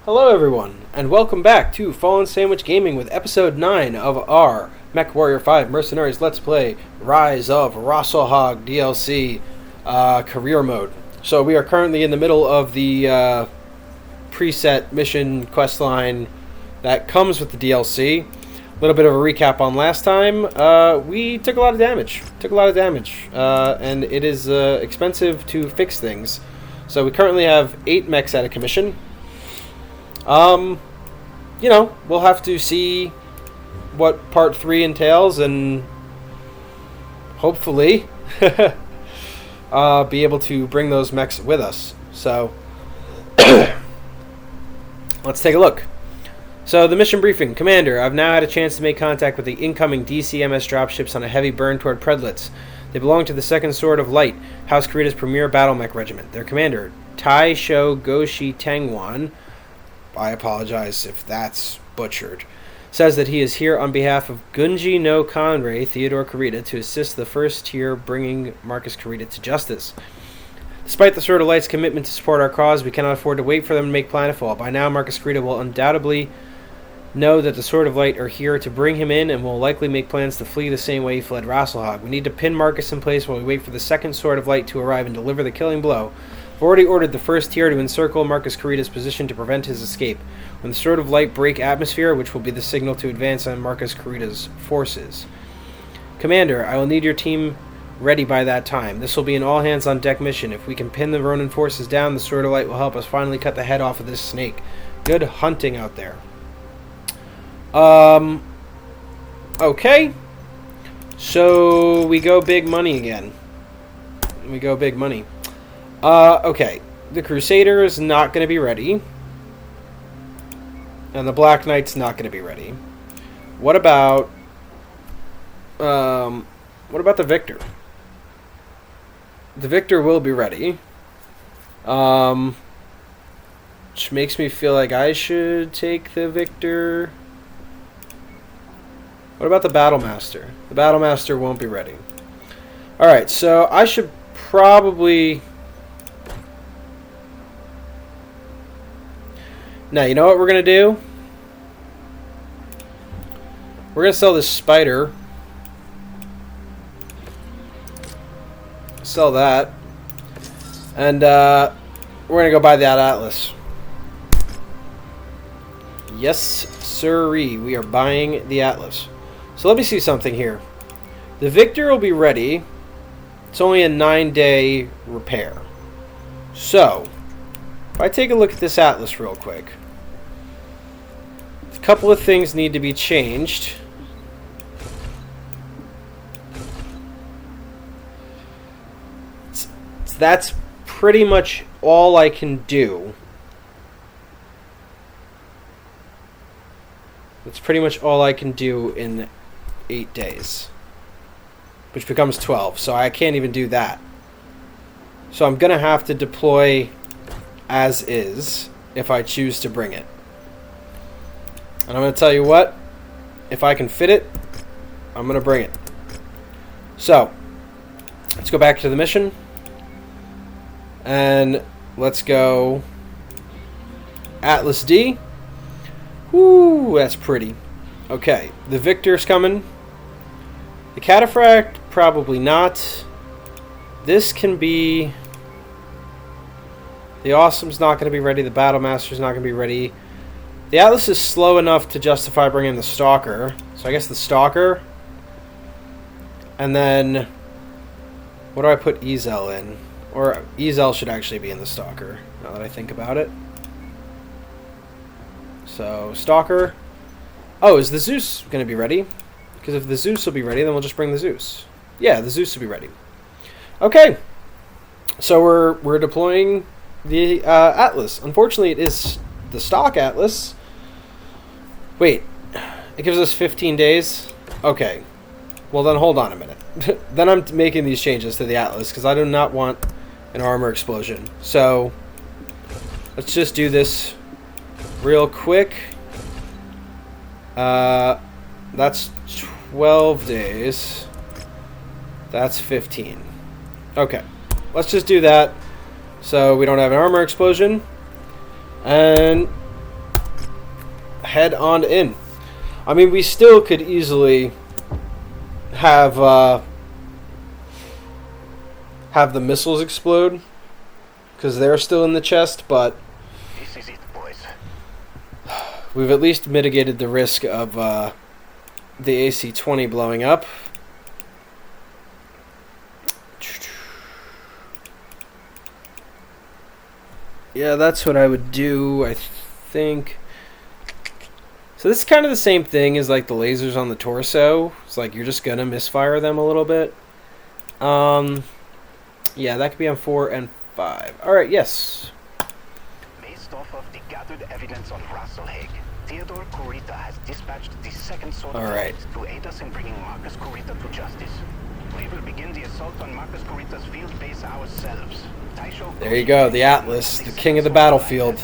Hello everyone, and welcome back to Fallen Sandwich Gaming with episode 9 of our MechWarrior 5 Mercenaries Let's Play Rise of Rasalhague DLC career mode. So we are currently in the middle of the preset mission questline that comes with the DLC. A little bit of a recap on last time. We took a lot of damage. And it is expensive to fix things. So we currently have 8 mechs out of commission. We'll have to see what part 3 entails and hopefully be able to bring those mechs with us. So let's take a look. So the mission briefing. Commander, I've now had a chance to make contact with the incoming DCMS dropships on a heavy burn toward Predlitz. They belong to the Second Sword of Light, House Kurita's premier battle mech regiment. Their commander, Taisho Goshi Tangwan, I apologize if that's butchered, says that he is here on behalf of Gunji no Kanrei Theodore Kurita to assist the first tier bringing Marcus Kurita to justice. Despite the Sword of Light's commitment to support our cause, we cannot afford to wait for them to make planetfall. By now, Marcus Kurita will undoubtedly know that the Sword of Light are here to bring him in and will likely make plans to flee the same way he fled Rasalhague. We need to pin Marcus in place while we wait for the second Sword of Light to arrive and deliver the killing blow. I've already ordered the first tier to encircle Marcus Kurita's position to prevent his escape. When the Sword of Light break atmosphere, which will be the signal to advance on Marcus Kurita's forces. Commander, I will need your team ready by that time. This will be an all-hands-on-deck mission. If we can pin the Ronin forces down, the Sword of Light will help us finally cut the head off of this snake. Good hunting out there. Okay. So, we go big money again. Okay. The Crusader is not going to be ready. And the Black Knight's not going to be ready. What about the Victor? The Victor will be ready. Which makes me feel like I should take the Victor. What about the Battlemaster? The Battlemaster won't be ready. Alright, so I should probably... Now, you know what we're going to do? We're going to sell this Spider. Sell that. And we're going to go buy that Atlas. Yes, sirree. We are buying the Atlas. So let me see something here. The Victor will be ready. It's only a 9-day repair. So, if I take a look at this Atlas real quick, a couple of things need to be changed. That's pretty much all I can do. That's pretty much all I can do in 8 days. Which becomes 12, so I can't even do that. So I'm going to have to deploy as is if I choose to bring it. And I'm going to tell you what, if I can fit it, I'm going to bring it. So, let's go back to the mission. And let's go Atlas D. Woo, that's pretty. Okay, the Victor's coming. The Cataphract, probably not. This can be... The Awesome's not going to be ready. The Battlemaster's not going to be ready. The Atlas is slow enough to justify bringing the Stalker. So I guess the Stalker. And then... What do I put Ezel in? Or Ezel should actually be in the Stalker, now that I think about it. So, Stalker. Oh, is the Zeus going to be ready? Because if the Zeus will be ready, then we'll just bring the Zeus. Yeah, the Zeus will be ready. Okay. So we're deploying the Atlas. Unfortunately, it is the stock Atlas. Wait. It gives us 15 days? Okay. Well, then hold on a minute. Then I'm making these changes to the Atlas because I do not want an armor explosion. So, let's just do this real quick. That's 12 days. That's 15. Okay. Let's just do that so we don't have an armor explosion. And head on in. I mean, we still could easily have the missiles explode because they're still in the chest, but This is it, boys. we've at least mitigated the risk of the AC-20 blowing up. Yeah, that's what I would do, I think. So this is kind of the same thing as like the lasers on the torso. It's like you're just gonna misfire them a little bit. Yeah, that could be on 4 and 5. Alright, yes. Based off of the gathered evidence on Rasalhague, Theodore Kurita has dispatched the second sword of Alright. light to aid us in bringing Marcus Kurita to justice. We will begin the assault on Marcus Kurita's field base ourselves. There you go, the Atlas, the king of the battlefield.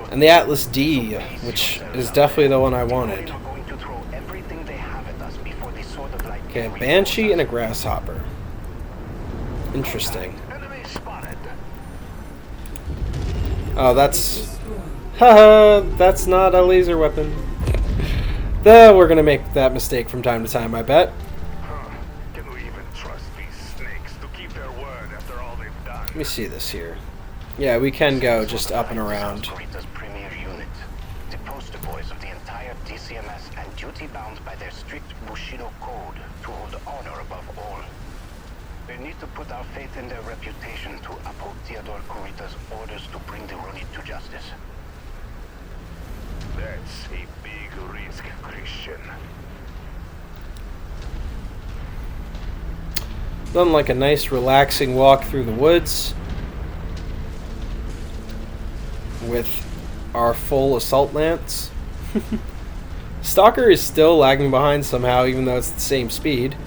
And the Atlas D, which is definitely the one I wanted. Okay, a Banshee and a Grasshopper. Interesting. Oh, that's... Haha, that's not a laser weapon. Though we're gonna make that mistake from time to time, I bet. Can we even trust these snakes to keep their word after all they've done? Let me see this here. Yeah, we can go just up and around. Kurita's premier unit, the poster boys of the entire DCMS and duty bound by their strict Bushido code to hold honor above all. We need to put our faith in their reputation to uphold Theodore Kurita's orders to bring the Ronin to justice. That's a big risk, Christian. Nothing like a nice relaxing walk through the woods with our full assault lance. Stalker is still lagging behind somehow, even though it's the same speed.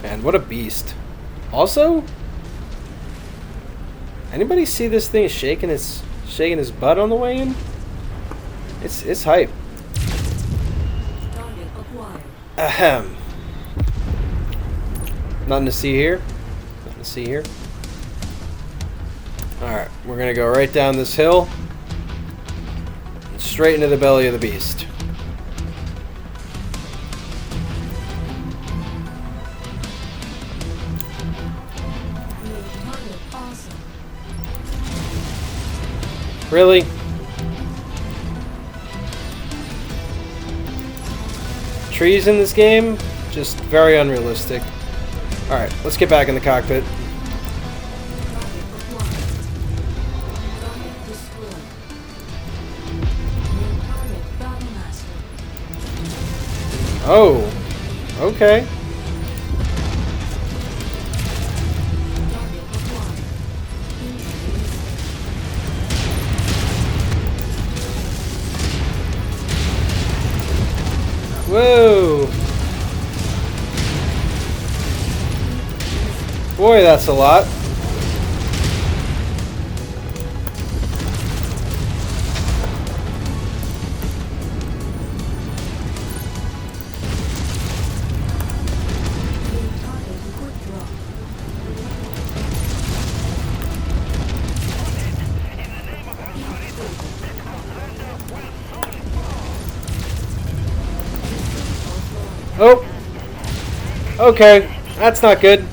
Man, what a beast. Also, anybody see this thing shaking his butt on the way in? It's hype. Ahem. Nothing to see here. Nothing to see here. Alright, we're gonna go right down this hill. Straight into the belly of the beast. Really? Trees in this game? Just very unrealistic. Alright, let's get back in the cockpit. Oh, okay. Whoa! Boy, that's a lot. Oh! Okay, that's not good.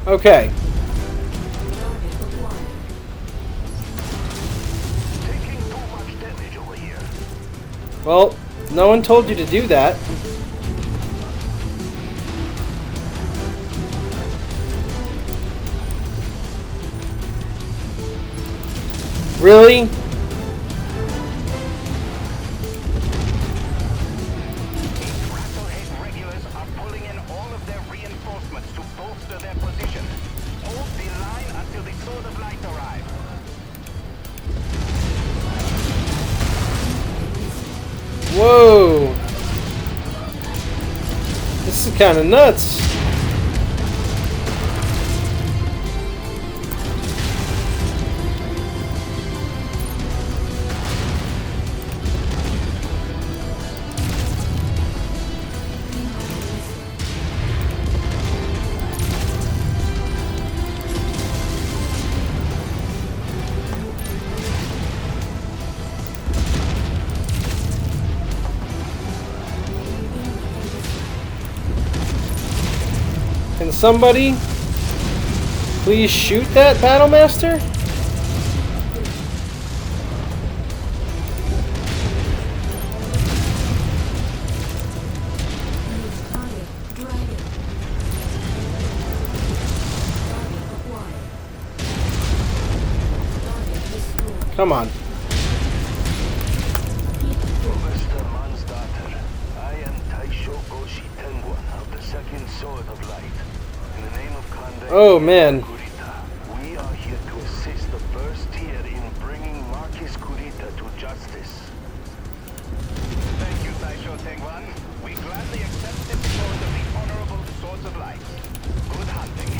Okay. Well, no one told you to do that. Really? Rasalhague regulars are pulling in all of their reinforcements to bolster their position. Hold the line until the Sword of Light arrive. Whoa! This is kind of nuts. Can somebody please shoot that Battlemaster? Come on. Oh man. We are here to assist the first tier in bringing Marquis Kurita to justice. Thank you, Taisho Tengwan. We gladly accept this sword of the Honorable Swords of Light. Good hunting.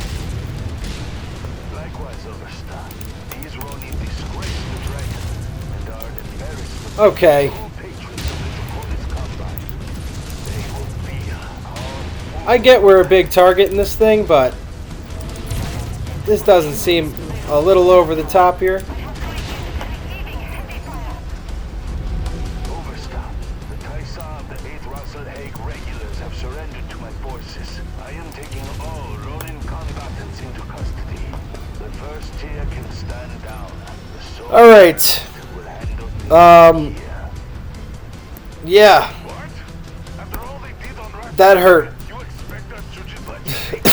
Likewise, Overstar. These Ronin disgrace the dragon and are an embarrassment Okay. to all patrons of the Draconis Combine. They will be our I get we're a big target in this thing, but this doesn't seem a little over the top here. Overstar. The Taisa of the 8th Rasalhague regulars have surrendered to my forces. I am taking all Ronin combatants into custody. The first tier can stand down. The sword All right. will handle the tier. Yeah, What? After all they did on Rasalhague, that hurt. you expect us to just let you take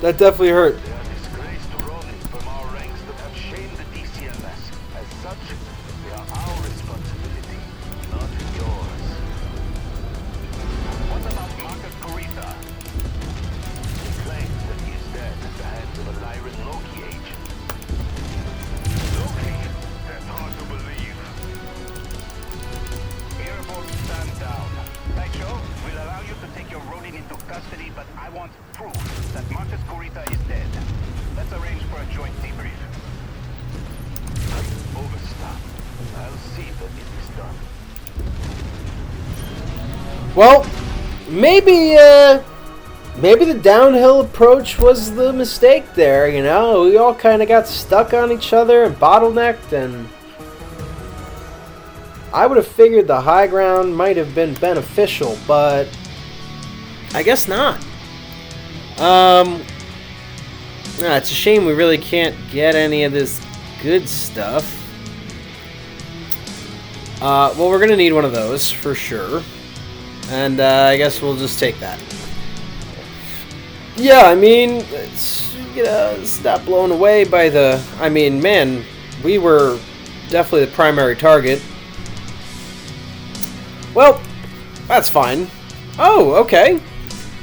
That definitely hurt. They are disgraced Ronin from our ranks that have shamed the DCMS. As such, they are our responsibility, not yours. What about Marcus Kurita? He claims that he is dead at the hands of a Lyran Loki agent. Loki? That's hard to believe. Mirabel, stand down. Taisho, we'll allow you to take your Ronin into custody, but I want proof that Marcus Kurita is dead. Let's arrange for a joint debrief. Overstop. I'll see that it is done. Well, maybe the downhill approach was the mistake there, you know? We all kind of got stuck on each other and bottlenecked, and I would have figured the high ground might have been beneficial, but I guess not. It's a shame we really can't get any of this good stuff. Well, we're gonna need one of those for sure, and I guess we'll just take that. Yeah, I mean, it's not blown away by the. I mean, man, we were definitely the primary target. Well, that's fine. Oh, okay.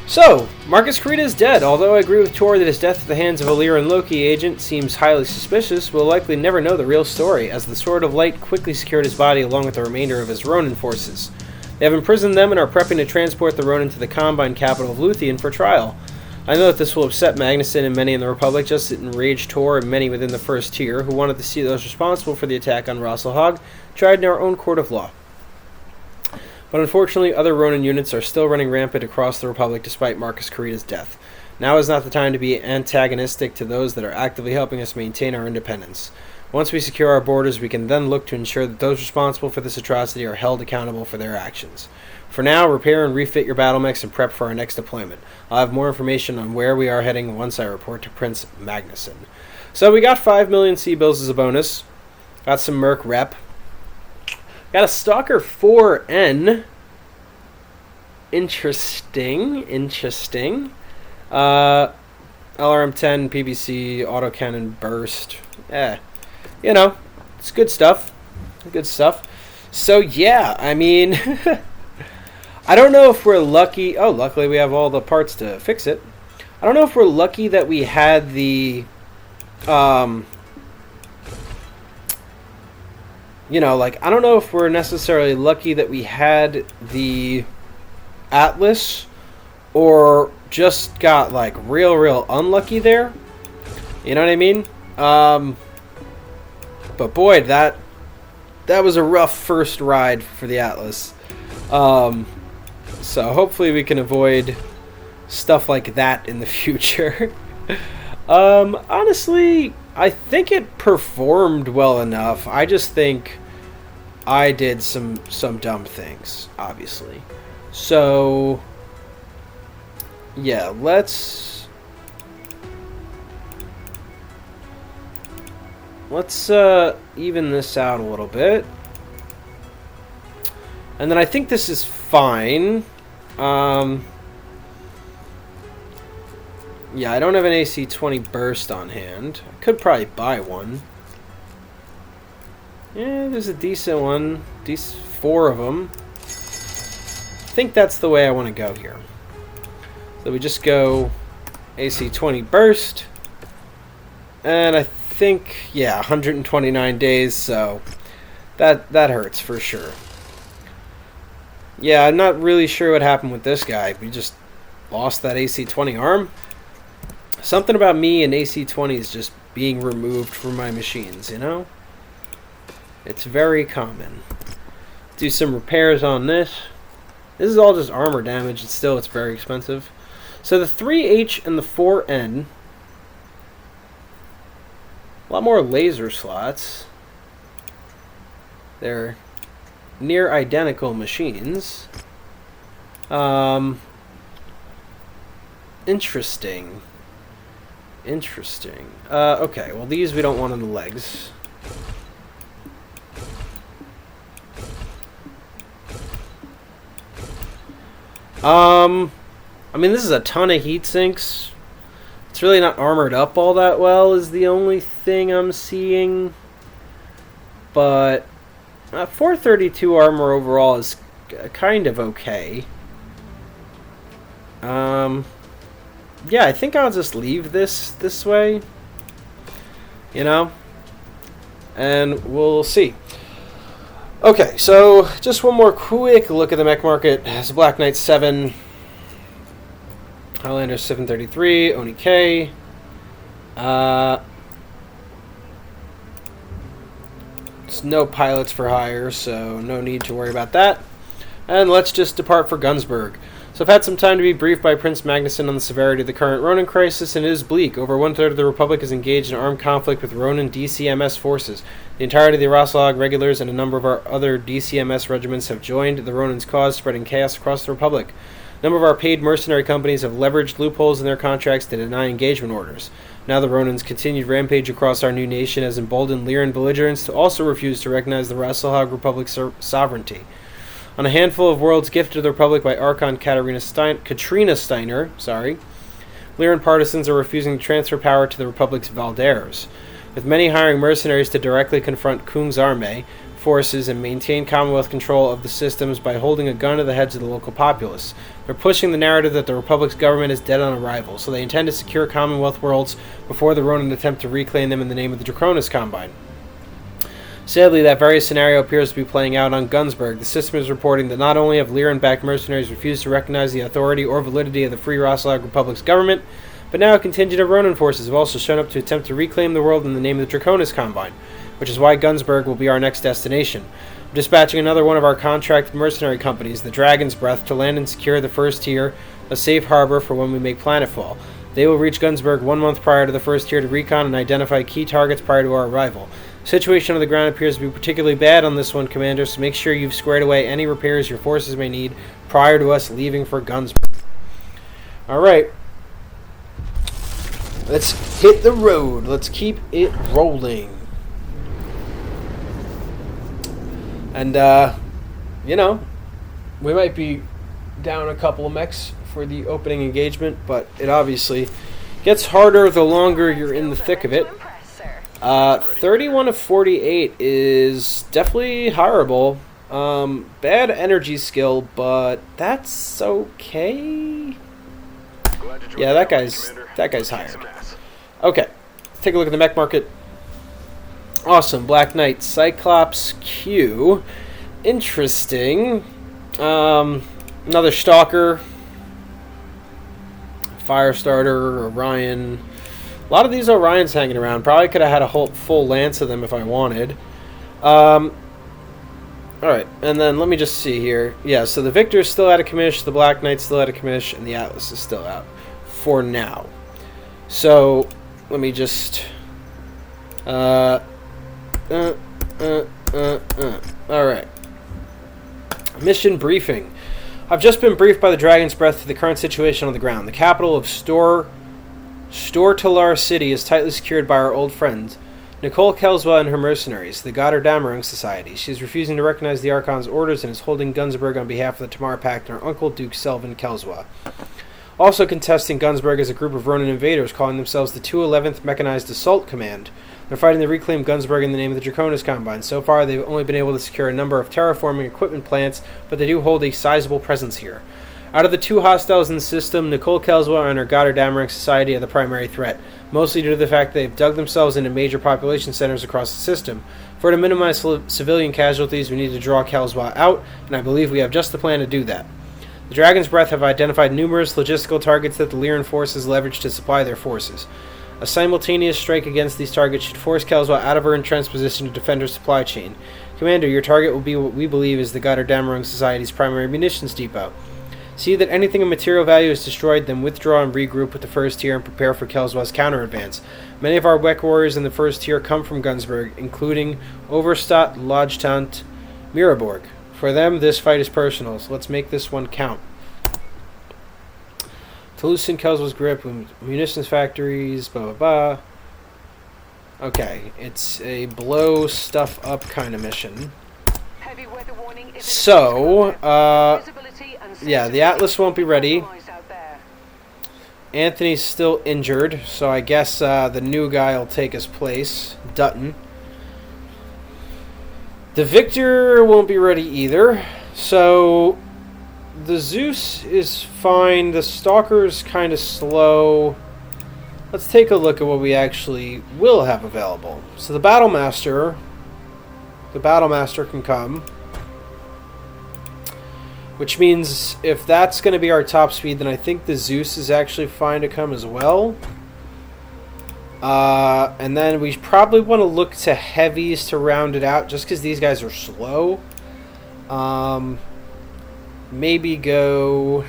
So, Marcus Kurita is dead. Although I agree with Tor that his death at the hands of a Lyran Loki agent seems highly suspicious, we'll likely never know the real story, as the Sword of Light quickly secured his body along with the remainder of his Ronin forces. They have imprisoned them and are prepping to transport the Ronin to the Combine capital of Luthien for trial. I know that this will upset Magnuson and many in the Republic, just as it enraged Tor and many within the First Tier, who wanted to see those responsible for the attack on Rasalhague tried in our own court of law. But unfortunately, other Ronin units are still running rampant across the Republic despite Marcus Kurita's death. Now is not the time to be antagonistic to those that are actively helping us maintain our independence. Once we secure our borders, we can then look to ensure that those responsible for this atrocity are held accountable for their actions. For now, repair and refit your battle mechs and prep for our next deployment. I'll have more information on where we are heading once I report to Prince Magnuson. So we got 5 million C-bills as a bonus. Got some Merc rep. Got a Stalker 4N. Interesting. LRM-10, PBC, autocannon burst. You know, it's good stuff. Good stuff. So, yeah, I mean, I don't know if we're lucky. Oh, luckily we have all the parts to fix it. I don't know if we're lucky that we had the, you know, like, I don't know if we're necessarily lucky that we had the Atlas or just got, like, real unlucky there. You know what I mean? But boy, that was a rough first ride for the Atlas. So hopefully we can avoid stuff like that in the future. Honestly, I think it performed well enough. I just think I did some dumb things, obviously. So yeah, let's let's even this out a little bit. And then I think this is fine. Yeah, I don't have an AC-20 burst on hand. I could probably buy one. Yeah, there's a decent one. 4 of them. I think that's the way I want to go here. So we just go AC-20 burst. And I think, yeah, 129 days, so that hurts for sure. Yeah, I'm not really sure what happened with this guy. We just lost that AC-20 arm. Something about me and AC-20s just being removed from my machines, you know? It's very common. Do some repairs on this. This is all just armor damage, and still it's very expensive. So the 3H and the 4N. A lot more laser slots. They're near identical machines. Interesting. Okay, well these we don't want on the legs. I mean, this is a ton of heat sinks. It's really not armored up all that well is the only thing I'm seeing. But 432 armor overall is kind of okay. Yeah, I think I'll just leave this way. You know? And we'll see. Okay, so just one more quick look at the mech market. It's a Black Knight 7. Highlander 733. Oni K. It's no pilots for hire, so no need to worry about that. And let's just depart for Gunsberg. So I've had some time to be briefed by Prince Magnuson on the severity of the current Ronin crisis, and it is bleak. Over 1/3 of the Republic is engaged in armed conflict with Ronin DCMS forces. The entirety of the Rasalhague regulars and a number of our other DCMS regiments have joined the Ronin's cause, spreading chaos across the Republic. A number of our paid mercenary companies have leveraged loopholes in their contracts to deny engagement orders. Now the Ronin's continued rampage across our new nation has emboldened Lyran belligerents to also refuse to recognize the Rasalhague Republic's sovereignty. On a handful of worlds gifted to the Republic by Archon Katrina Steiner, Lyran partisans are refusing to transfer power to the Republic's Valdares, with many hiring mercenaries to directly confront Kung's army forces and maintain Commonwealth control of the systems by holding a gun to the heads of the local populace. They're pushing the narrative that the Republic's government is dead on arrival, so they intend to secure Commonwealth worlds before the Ronin attempt to reclaim them in the name of the Draconis Combine. Sadly, that very scenario appears to be playing out on Gunsberg. The system is reporting that not only have Lyran-backed mercenaries refused to recognize the authority or validity of the Free Rasalhague Republic's government, but now a contingent of Ronin forces have also shown up to attempt to reclaim the world in the name of the Draconis Combine, which is why Gunsberg will be our next destination. I'm dispatching another one of our contracted mercenary companies, the Dragon's Breath, to land and secure the first tier, a safe harbor for when we make planetfall. They will reach Gunsberg 1 month prior to the first tier to recon and identify key targets prior to our arrival. The situation on the ground appears to be particularly bad on this one, Commander, so make sure you've squared away any repairs your forces may need prior to us leaving for Gunsberg. Alright. Let's hit the road. Let's keep it rolling. And, you know, we might be down a couple of mechs for the opening engagement, but it obviously gets harder the longer you're in the thick of it. 31 of 48 is definitely hireable. Bad energy skill, but that's okay. Yeah, that guy's hired. Okay, let's take a look at the mech market. Awesome, Black Knight, Cyclops Q. Interesting. Another Stalker. Firestarter, Orion. A lot of these Orions hanging around. Probably could have had a whole full lance of them if I wanted. Alright, and then let me just see here. Yeah, so the Victor's still out of commish, the Black Knight's still out of commish, and the Atlas is still out. For now. So, let me just... Alright. Mission briefing. I've just been briefed by the Dragon's Breath to the current situation on the ground. The capital of Stortalar City is tightly secured by our old friends, Nicole Kelswa and her mercenaries, the Goddardammerung Society. She is refusing to recognize the Archon's orders and is holding Gunsberg on behalf of the Tamar Pact and her uncle, Duke Selvin Kelswa. Also contesting Gunsberg is a group of Ronin invaders calling themselves the 211th Mechanized Assault Command. They're fighting to reclaim Gunsberg in the name of the Draconis Combine. So far, they've only been able to secure a number of terraforming equipment plants, but they do hold a sizable presence here. Out of the 2 hostiles in the system, Nicole Kelswa and her Goddardammerung Society are the primary threat, mostly due to the fact they've dug themselves into major population centers across the system. For to minimize civilian casualties, we need to draw Kelswa out, and I believe we have just the plan to do that. The Dragon's Breath have identified numerous logistical targets that the Lyran forces leverage to supply their forces. A simultaneous strike against these targets should force Kelswa out of her entrenched position to defend her supply chain. Commander, your target will be what we believe is the Goddardammerung Society's primary munitions depot. See that anything of material value is destroyed, then withdraw and regroup with the first tier and prepare for Kelswa's counter-advance. Many of our MechWarriors in the first tier come from Gunsberg, including Overstadt, Lodgetant, Miraborg. For them, this fight is personal, so let's make this one count. To loosen Kelswa's grip, munitions factories, blah blah blah. Okay, it's a blow stuff up kind of mission. So, yeah, the Atlas won't be ready. Anthony's still injured, so I guess the new guy will take his place, Dutton. The Victor won't be ready either, so the Zeus is fine. The Stalker's kind of slow. Let's take a look at what we actually will have available. So the Battlemaster can come. Which means if that's going to be our top speed, then I think the Zeus is actually fine to come as well. And then we probably want to look to heavies to round it out, just because these guys are slow. Maybe go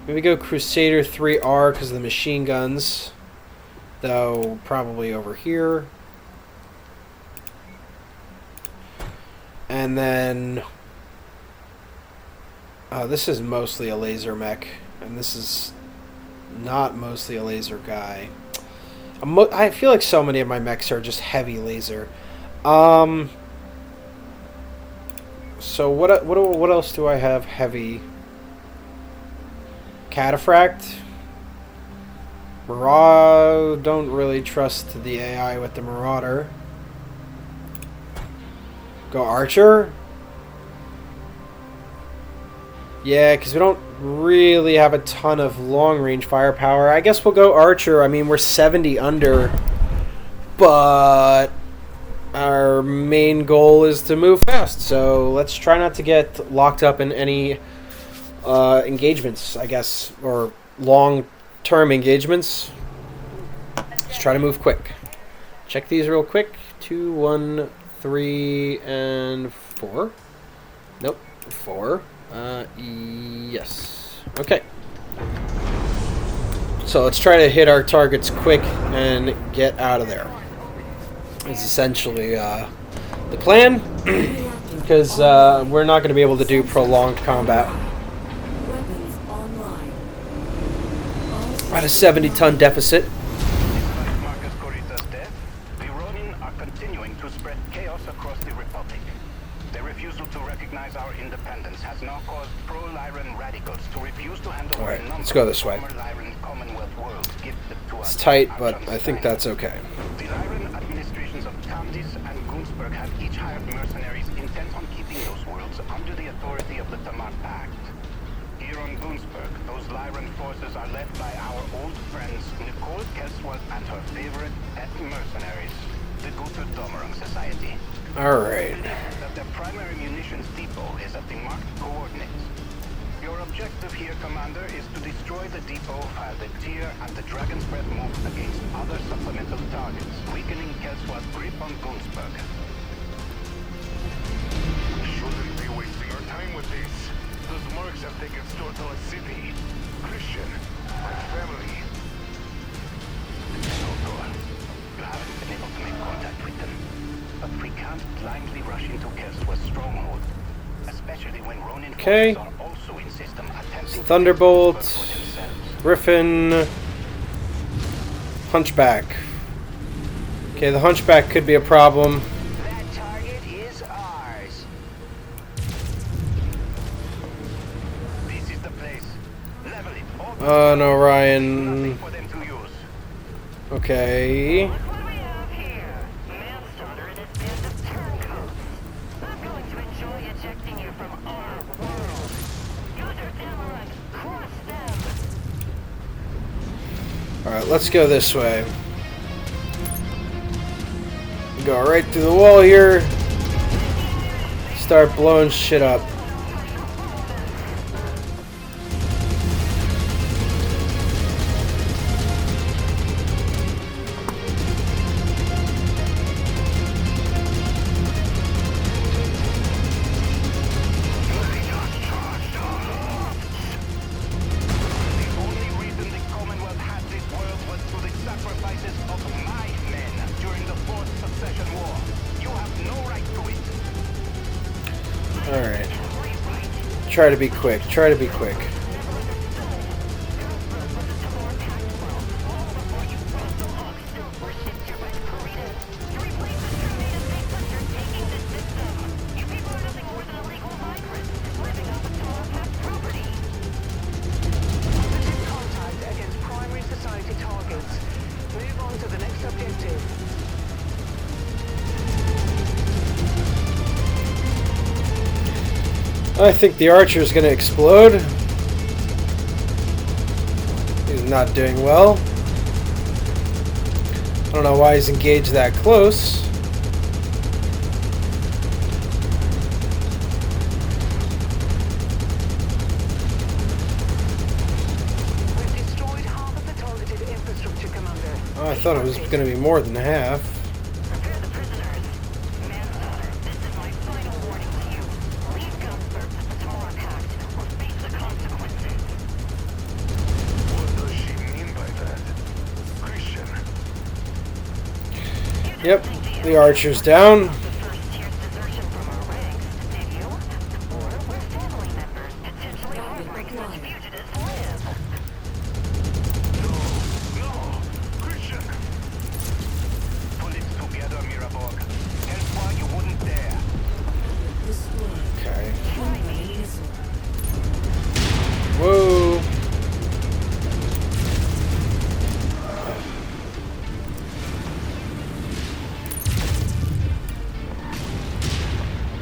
Crusader 3R because of the machine guns. Though, probably over here. And then this is mostly a laser mech, and this is not mostly a laser guy. I feel like so many of my mechs are just heavy laser. So what else do I have heavy? Cataphract. Marauder. Don't really trust the AI with the Marauder. Go Archer? Yeah, because we don't really have a ton of long-range firepower. I guess we'll go Archer. I mean, we're 70 under. But our main goal is to move fast. So let's try not to get locked up in any engagements, I guess. Or long-term engagements. Let's try to move quick. Check these real quick. 2, 1... 3 and 4. Nope, 4. Yes. Okay. So let's try to hit our targets quick and get out of there. It's essentially the plan, because we're not going to be able to do prolonged combat. At a 70-ton deficit. Alright, let's go this way. It's tight, but I think that's okay. The Lyran administrations of Tandis and Gunsberg have each hired mercenaries intent on keeping those worlds under the authority of the Tamar Pact. Here on Gunsberg, those Lyran forces are led by our old friends Nicole Kelswa and her favorite pet mercenaries, the Gotterdammerung Society. Alright. That their primary munitions depot is at the marked coordinates. Your objective here, Commander, is to destroy the depot while the Tier and the Dragon's Breath move against other supplemental targets, weakening Kelswa's grip on Gunsberg. Shouldn't be wasting our time with this. Those mercs have taken Stortala City. Christian, my family. So good. You haven't been able to make contact with them. But we can't blindly rush into Kelswa's stronghold. Especially when Ronin forces are also in system attempting Thunderbolt, Griffin, Hunchback. Okay, the Hunchback could be a problem. That target is ours. This is the place. Level it. Oh no, Ryan. For them to use. Okay. Look what we have here. Manstarter and his band of turncoats. I'm going to enjoy ejecting you from our world. Gunner Amaranth, crush them. Alright, let's go this way. Go right through the wall here. Start blowing shit up. Alright. Try to be quick. Try to be quick. I think the archer is going to explode. He's not doing well. I don't know why he's engaged that close. We've destroyed half of the targeted infrastructure, Commander. Oh, I thought it was going to be more than half. Prepare the prisoners. Manstarter, this is my final warning to you. Leave Gunsburg to the Torah Pact or face the consequences. What does she mean by that? Christian. Yep, the archer's down. The first tier's desertion from our ranks, did you? Or where family members potentially harboring such fugitives live? No, Christian. Pull it together, Miraborg. Else why you wouldn't dare. Okay. Try me. Whoa.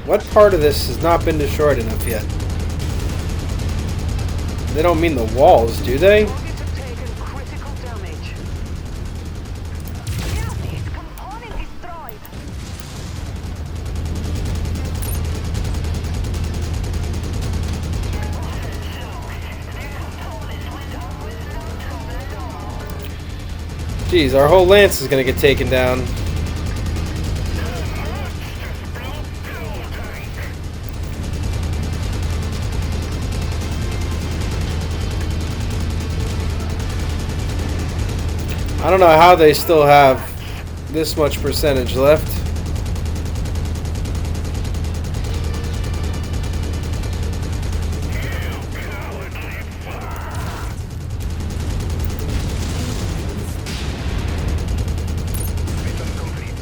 What part of this has not been destroyed enough yet? They don't mean the walls, do they? Targets have taken critical damage. Units component destroyed. Jeez, our whole lance is gonna get taken down. I don't know how they still have this much percentage left. Mission complete.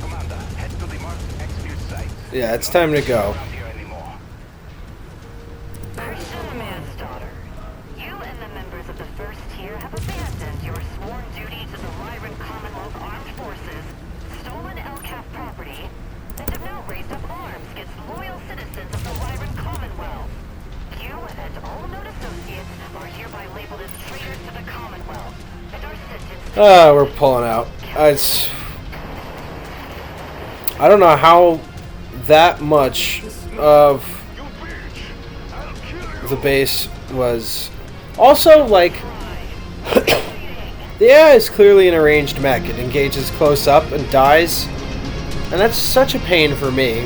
Commander, head to the marked execute site. Yeah, it's time to go. Not here anymore. Christian Manstarter, you and the members of the first tier have abandoned your sworn duty to the Lyran Commonwealth Armed Forces, stolen LCAP property, and have now raised up arms against loyal citizens of the Lyran Commonwealth. You and all known associates are hereby labeled as traitors to the Commonwealth and are sentenced to We're pulling out. I don't know how that much of You bitch. I'll kill you. the base was. Also, like, the AI is clearly an arranged mech. It engages close up and dies, and that's such a pain for me.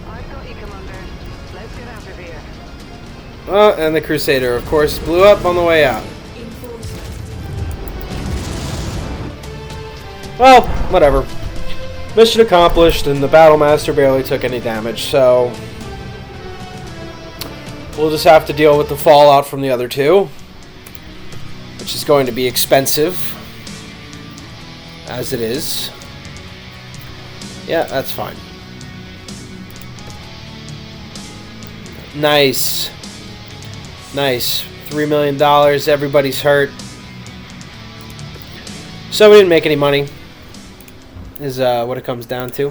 I've got you, Commander. Let's get out of here. And the Crusader, of course, blew up on the way out. Well, whatever. Mission accomplished, and the Battlemaster barely took any damage, so we'll just have to deal with the fallout from the other two. which is going to be expensive, as it is. Yeah, that's fine. Nice. Nice. $3 million. Everybody's hurt. So we didn't make any money, is what it comes down to.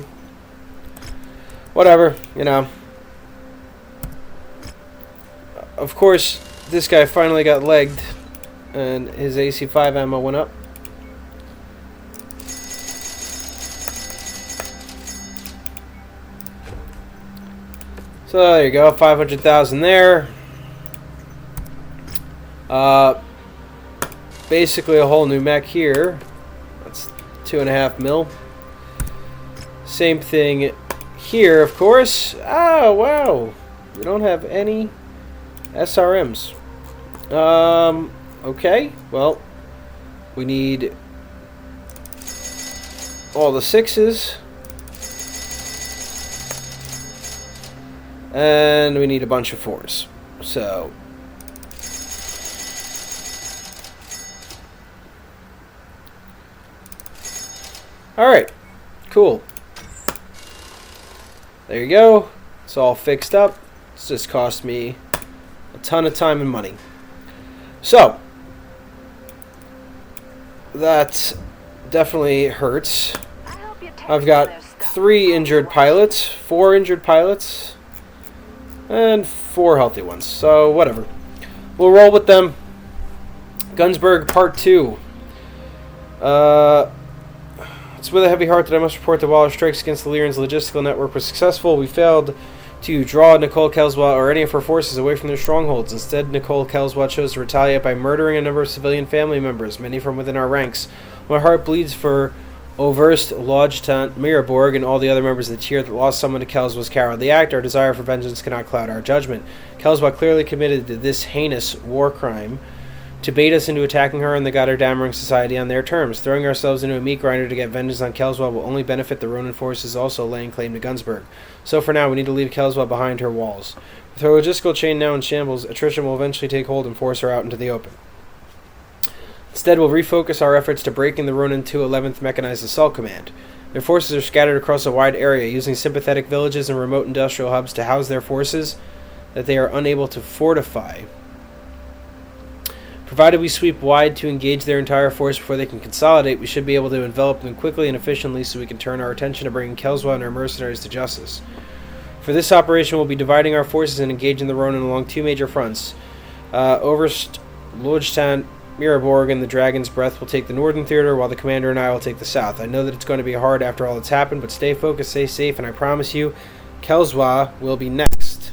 Whatever, you know. Of course, this guy finally got legged, and his AC-5 ammo went up. So there you go, 500,000 there. Basically a whole new mech here. That's 2.5 mil. Same thing here, of course. Oh wow, we don't have any SRMs. Okay, well, we need all the 6s. And we need a bunch of 4s. So alright, cool. There you go. It's all fixed up. It's just cost me a ton of time and money. So that definitely hurts. I've got 3 injured pilots, 4 injured pilots, and 4 healthy ones. So whatever. We'll roll with them. Gunsberg Part 2. It's with a heavy heart that I must report that while our strikes against the Lyran's logistical network were successful, we failed to draw Nicole Kelswa or any of her forces away from their strongholds. Instead, Nicole Kelswa chose to retaliate by murdering a number of civilian family members, many from within our ranks. My heart bleeds for Oberst Lodgetant Miraborg and all the other members of the tier that lost someone to Kelswa's cowardly act. Our desire for vengeance cannot cloud our judgment. Kelswa clearly committed to this heinous war crime to bait us into attacking her and the Goddardamering Society on their terms. Throwing ourselves into a meat grinder to get vengeance on Kelswa will only benefit the Ronin forces also laying claim to Gunsberg. So for now, we need to leave Kelswa behind her walls. With her logistical chain now in shambles, attrition will eventually take hold and force her out into the open. Instead, we'll refocus our efforts to breaking the Ronin 2 11th Mechanized Assault Command. Their forces are scattered across a wide area, using sympathetic villages and remote industrial hubs to house their forces that they are unable to fortify. Provided we sweep wide to engage their entire force before they can consolidate, we should be able to envelop them quickly and efficiently so we can turn our attention to bringing Kelswa and our mercenaries to justice. For this operation, we'll be dividing our forces and engaging the Ronin along 2 major fronts. Oberst Lodgetant Miraborg and the Dragon's Breath will take the northern theater, while the commander and I will take the south. I know that it's going to be hard after all that's happened, but stay focused, stay safe, and I promise you, Kelswa will be next.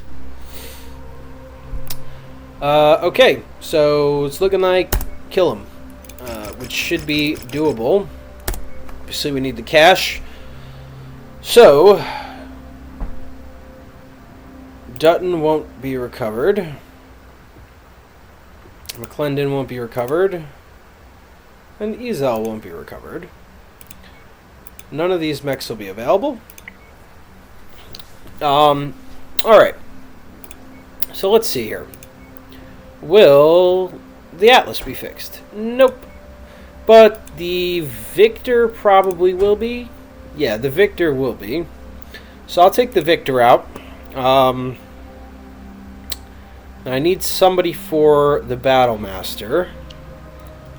Okay, so it's looking like kill him, which should be doable. Obviously, we need the cash. So, Dutton won't be recovered. McClendon won't be recovered. And Ezel won't be recovered. None of these mechs will be available. Alright. So let's see here. Will the Atlas be fixed? Nope. But the Victor probably will be. Yeah, the Victor will be. So I'll take the Victor out. I need somebody for the Battlemaster.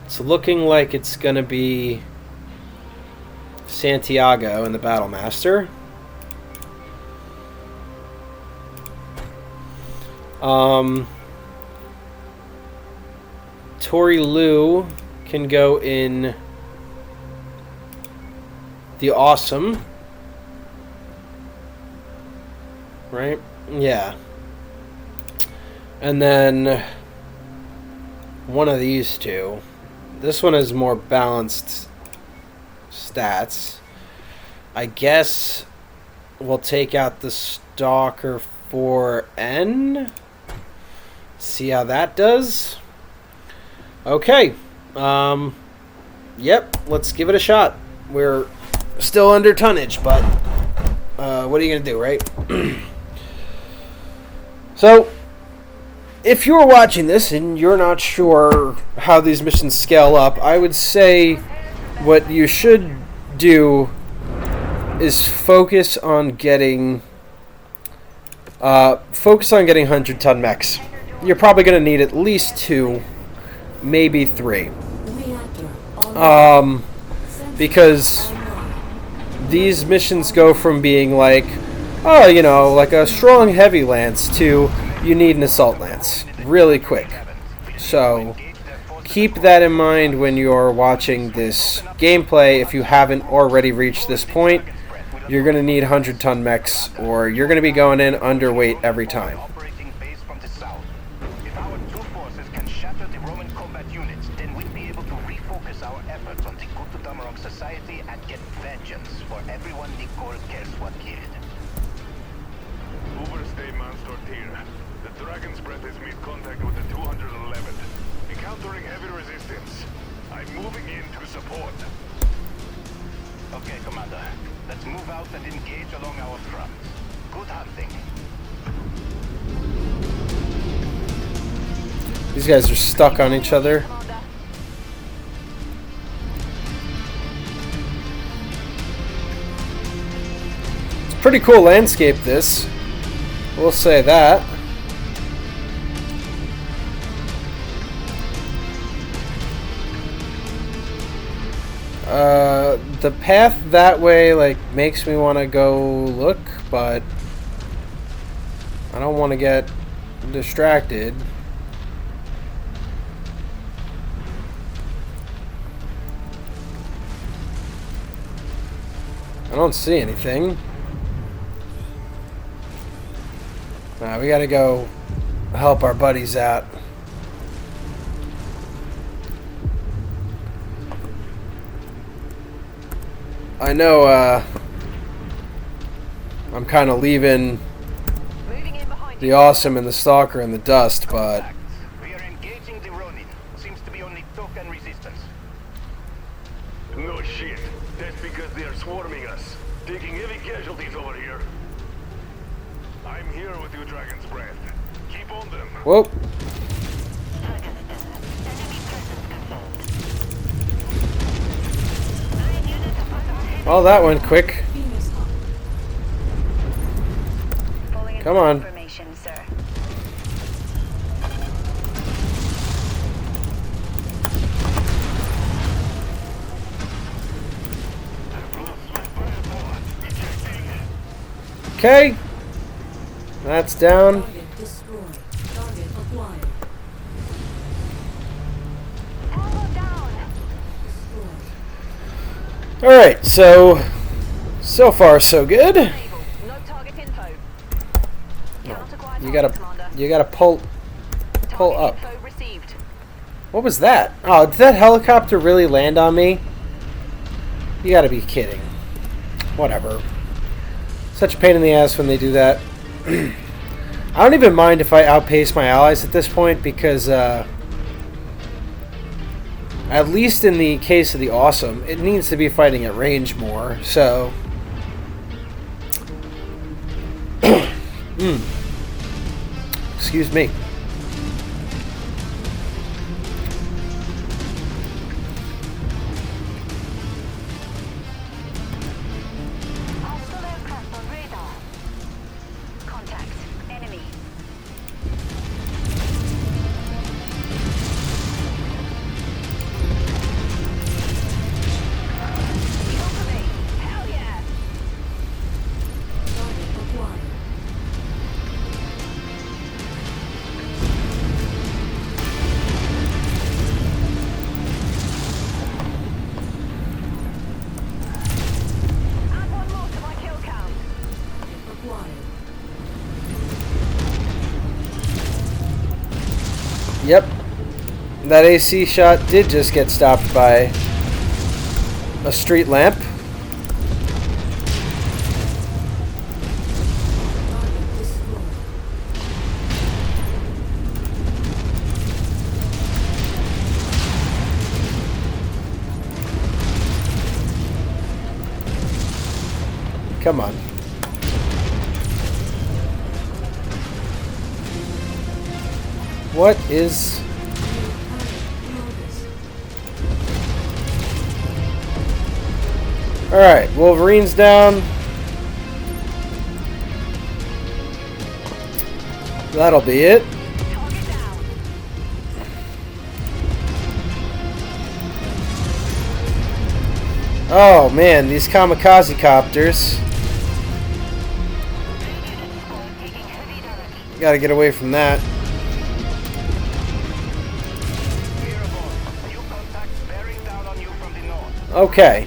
It's looking like it's going to be Santiago and the Battlemaster. Tori Liu can go in the Awesome. Right? Yeah. And then one of these two. This one has more balanced stats. I guess we'll take out the Stalker 4N. See how that does. Okay. Yep, let's give it a shot. We're still under tonnage, but what are you going to do, right? So, if you're watching this and you're not sure how these missions scale up, I would say what you should do is focus on getting 100-ton mechs. You're probably going to need at least 2, maybe 3. Because these missions go from being like, oh, you know, like a strong heavy lance to you need an assault lance really quick. So keep that in mind when you're watching this gameplay. If you haven't already reached this point, you're going to need 100-ton mechs, or you're going to be going in underweight every time. Operating base from the south. If our two forces can shatter the Roman combat units, then we'll be able to refocus our efforts on the Gutudammerung society and get vengeance for everyone Nicole Kerswa killed. Overstay Manstortir. The Dragon's Breath has made contact with the 211th. Encountering heavy resistance. I'm moving in to support. Okay, Commander. Let's move out and engage along our front. Good hunting. These guys are stuck on each other. It's a pretty cool landscape, this. We'll say that. The path that way, like, makes me want to go look, but I don't want to get distracted. I don't see anything. We gotta go help our buddies out. I know, I'm kind of leaving the Awesome and the Stalker in the dust, but We are engaging the Ronin. Seems to be only token resistance. No shit. That's because they are swarming us. Taking heavy casualties over here. I'm here with you, Dragon's Breath. Keep on them. whoa. Well, that went quick. Come on. Information, sir. Okay. That's down. Target destroyed. Target acquired. Ammo down. Destroyed. Alright, so far so good. No target info. Counterclockwise, Commander. You gotta pull Target up. info received. What was that? Oh, did that helicopter really land on me? You gotta be kidding. Whatever. Such a pain in the ass when they do that. I don't even mind if I outpace my allies at this point, because at least in the case of the Awesome, it needs to be fighting at range more, so excuse me. Hostile aircraft on radar. Contact. Enemy. Kill for me. Hell yeah! Target acquired. Add one more to my kill count. Acquired. Yep. That AC shot did just get stopped by a street lamp. Target destroyed. Come on. What is... Alright, Wolverine's down. That'll be it. Oh man, these kamikaze copters. Gotta get away from that. Okay.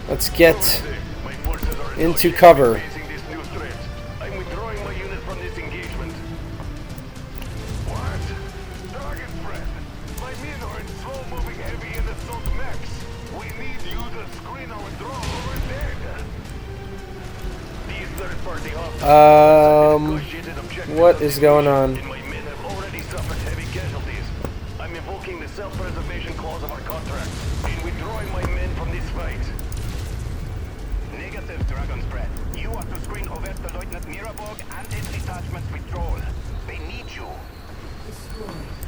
Let's get into cover. I'm withdrawing my unit from this engagement. What? Target friend. My men are in slow-moving heavy and assault mechs. We need you to screen our withdrawal over there. These third-party what is going on? My men have already suffered heavy casualties. I'm invoking the self-preservation clause of our contract and withdrawing my men from this fight. Negative, Dragon's Breath. You are to screen Oberstleutnant Miraborg and his detachment's withdrawal. They need you.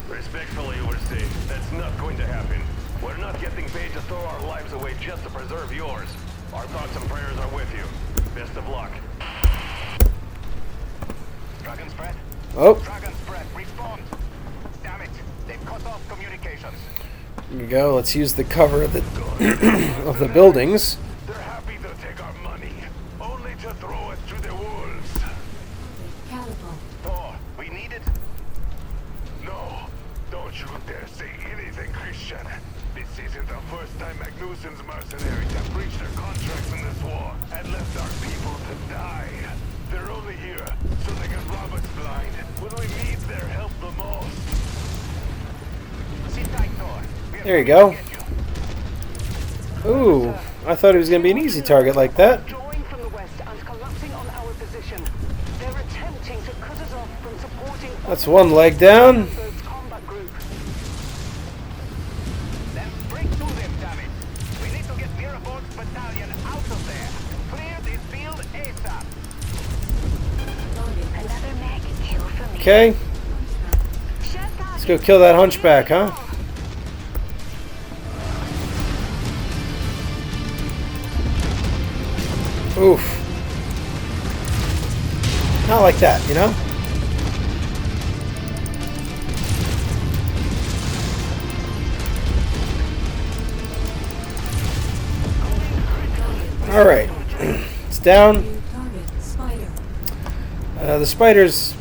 Respectfully, Overseer, that's not going to happen. We're not getting paid to throw our lives away just to preserve yours. Our thoughts and prayers are with you. Best of luck. Dragon's Breath? Oh, Dragon's Breath, respond! Damn it, they've cut off communications. here we go. Let's use the cover of the of the buildings. They're happy to take our money, only to throw us to the wolves. Catapult. Thor, we need it. No, don't you dare say anything, Christian. This isn't the first time Magnussen's mercenaries have breached their contracts in this war and left our people to die. They're only here so they can rob us blind when we need their help the most. Sit tight, Thor. There you go. Ooh, I thought it was going to be an easy target like that. Drawing from the west and collapsing on our position. They're attempting to cut us off from supporting That's one leg down. Oxford's combat group. Then break through them, damn it. We need to get Miraborg's battalion out of there. Clear this field ASAP. Another mag kill for me. Okay, let's go kill that hunchback, huh? Oof. Not like that, you know? Alright. It's down. Target. Spider. The spider's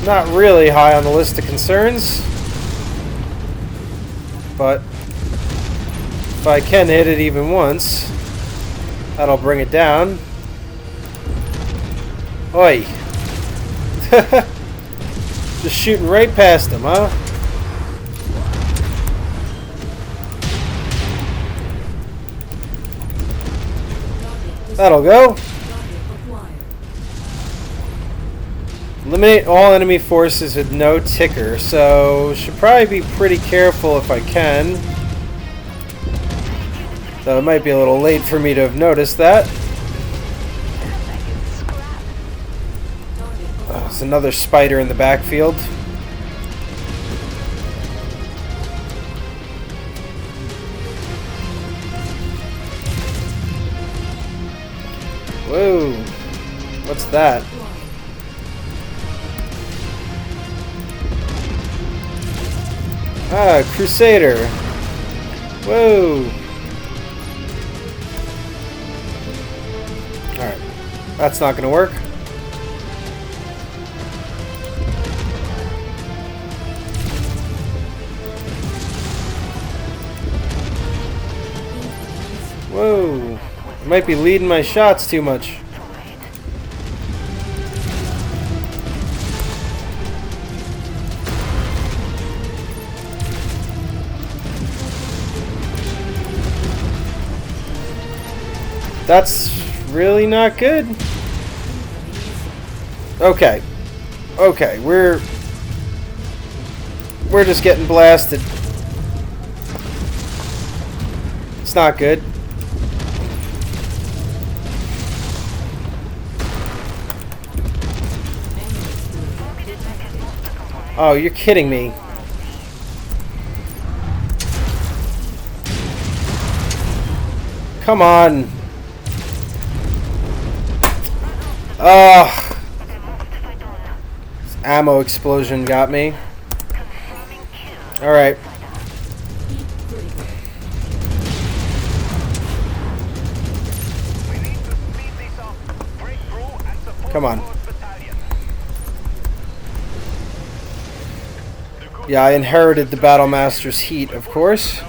not really high on the list of concerns. But if I can hit it even once, that'll bring it down. Oi! Just shooting right past him, huh? That'll go. Target acquired. Eliminate all enemy forces with no ticker, so should probably be pretty careful if I can. Though it might be a little late for me to have noticed that. Oh, there's another spider in the backfield. Whoa, what's that? Ah, Crusader. Whoa. Alright, that's not gonna work. Whoa. I might be leading my shots too much. That's really not good. Okay. Okay, we're just getting blasted. It's not good. Oh, you're kidding me. Come on. Ugh. This ammo explosion got me. Alright. Come on. Yeah, I inherited the Battle Master's heat, of course.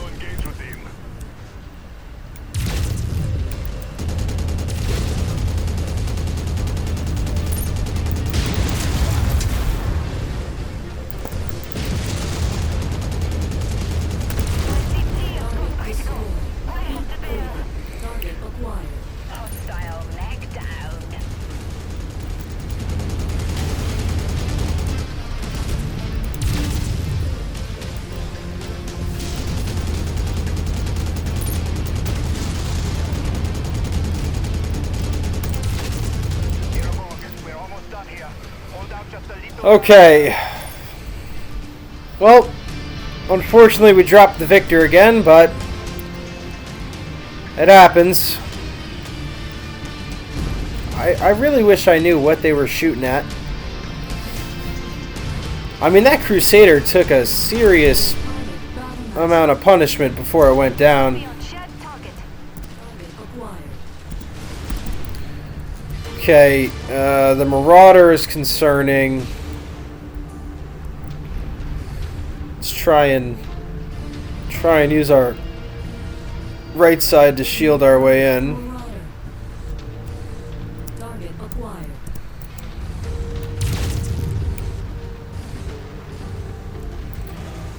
Okay. Well, unfortunately we dropped the victor again, but it happens. I really wish I knew what they were shooting at. I mean, that Crusader took a serious amount of punishment before it went down. Okay, the Marauder is concerning. Let's try and use our right side to shield our way in.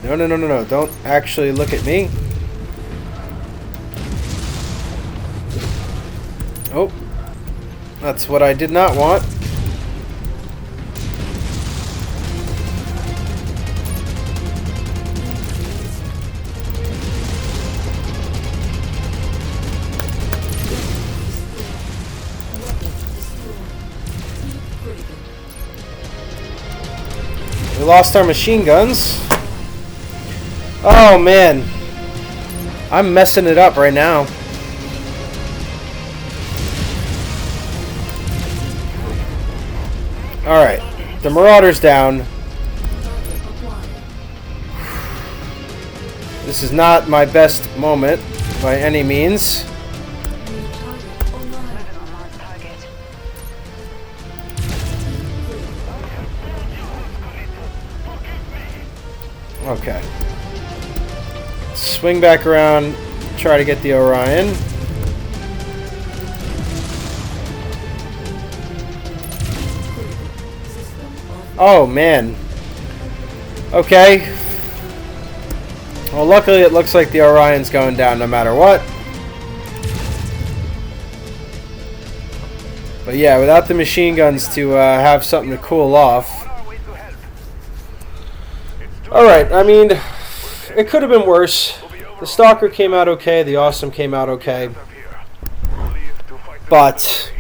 No, don't actually look at me. Oh, that's what I did not want. We lost our machine guns. Oh man, I'm messing it up right now. Alright, the Marauder's down. This is not my best moment by any means. Okay. Swing back around, try to get the Orion. Oh man. Okay. Well, luckily it looks like the Orion's going down no matter what. But yeah, without the machine guns to have something to cool off. Alright, I mean, it could have been worse. The Stalker came out okay, the Awesome came out okay. But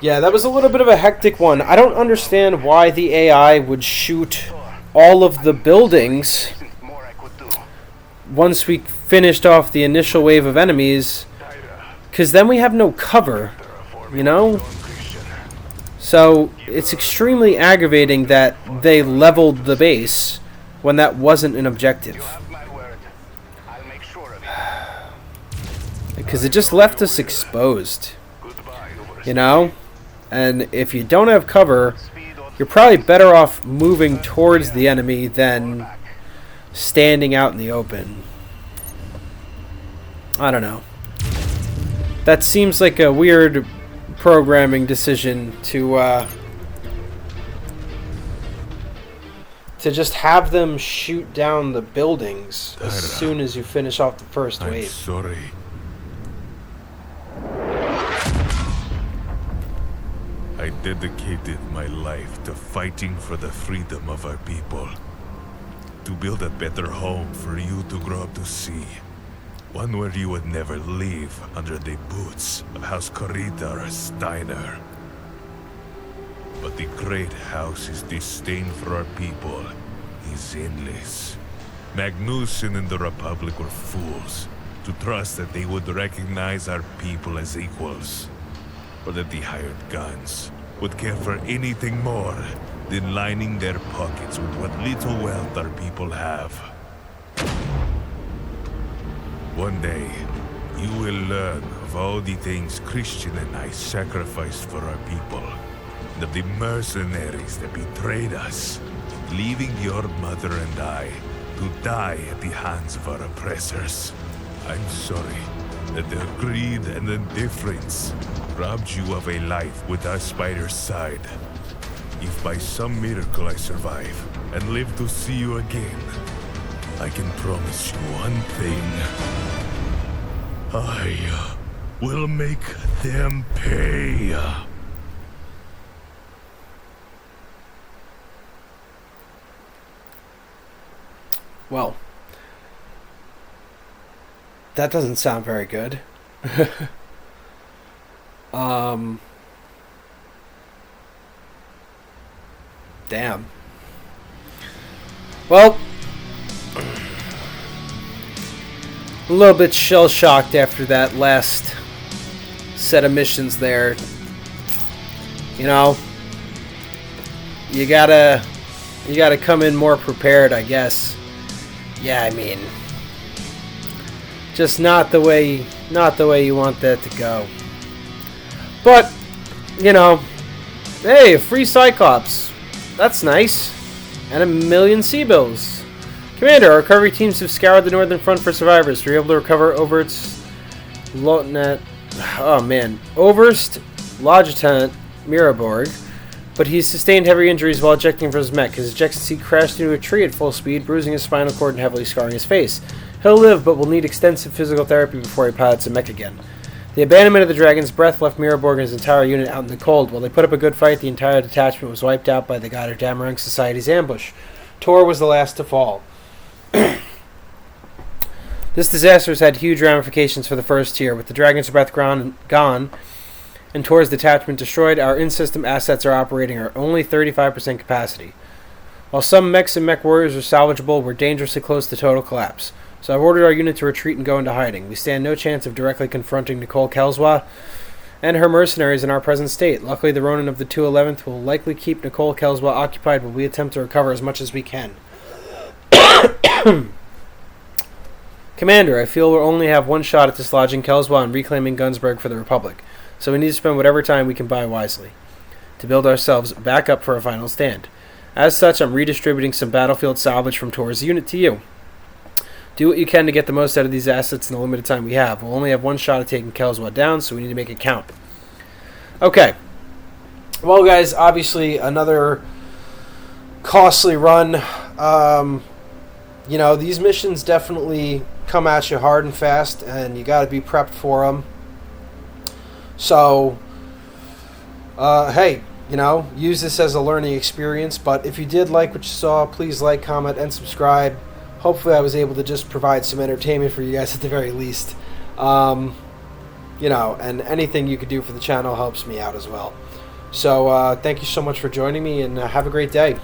yeah, that was a little bit of a hectic one. I don't understand why the AI would shoot all of the buildings once we finished off the initial wave of enemies, because then we have no cover, you know? So it's extremely aggravating that they leveled the base when that wasn't an objective. Because it just left us exposed, you know? And if you don't have cover, you're probably better off moving towards the enemy than standing out in the open. I don't know. That seems like a weird programming decision to just have them shoot down the buildings as soon as you finish off the first wave. Sorry. I dedicated my life to fighting for the freedom of our people. To build a better home for you to grow up to see. One where you would never leave under the boots of House Corrida or Steiner. But the great house's disdain for our people is endless. Magnuson and the Republic were fools to trust that they would recognize our people as equals, or that the hired guns would care for anything more than lining their pockets with what little wealth our people have. One day, you will learn of all the things Christian and I sacrificed for our people, and of the mercenaries that betrayed us, leaving your mother and I to die at the hands of our oppressors. I'm sorry that their greed and indifference robbed you of a life with us by your side. If by some miracle I survive and live to see you again, I can promise you one thing. I will make them pay. Well, that doesn't sound very good. Damn. Well, a little bit shell-shocked after that last set of missions there. You know, you gotta come in more prepared, I guess. Yeah, I mean, just not the way you want that to go. But, you know, hey, a free Cyclops. That's nice. And 1,000,000 C-bills. Commander, our recovery teams have scoured the northern front for survivors. We were able to recover Overt's Lieutenant, Overst Lieutenant Miraborg, but he's sustained heavy injuries while ejecting from his mech. His ejection seat crashed into a tree at full speed, bruising his spinal cord and heavily scarring his face. He'll live, but will need extensive physical therapy before he pilots a mech again. The abandonment of the Dragon's Breath left Miraborg and his entire unit out in the cold. While they put up a good fight, the entire detachment was wiped out by the Goddamn Society's ambush. Tor was the last to fall. This disaster has had huge ramifications for the first tier. With the Dragon's Breath gone and Tor's detachment destroyed, our in-system assets are operating at only 35% capacity. While some mechs and MechWarriors are salvageable, we're dangerously close to total collapse. So I've ordered our unit to retreat and go into hiding. We stand no chance of directly confronting Nicole Kelswa and her mercenaries in our present state. Luckily, the Ronin of the 211th will likely keep Nicole Kelswa occupied while we attempt to recover as much as we can. Commander, I feel we'll only have one shot at dislodging Kelswa and reclaiming Gunsberg for the Republic, so we need to spend whatever time we can buy wisely to build ourselves back up for a final stand. As such, I'm redistributing some battlefield salvage from Tor's unit to you. Do what you can to get the most out of these assets in the limited time we have. We'll only have one shot at taking Kelswa down, so we need to make it count. Okay. Well, guys, obviously another costly run. You know, these missions definitely come at you hard and fast, and you got to be prepped for them. So, hey, you know, use this as a learning experience. But if you did like what you saw, please like, comment, and subscribe. Hopefully I was able to just provide some entertainment for you guys at the very least. You know, and anything you could do for the channel helps me out as well. So, thank you so much for joining me, and have a great day.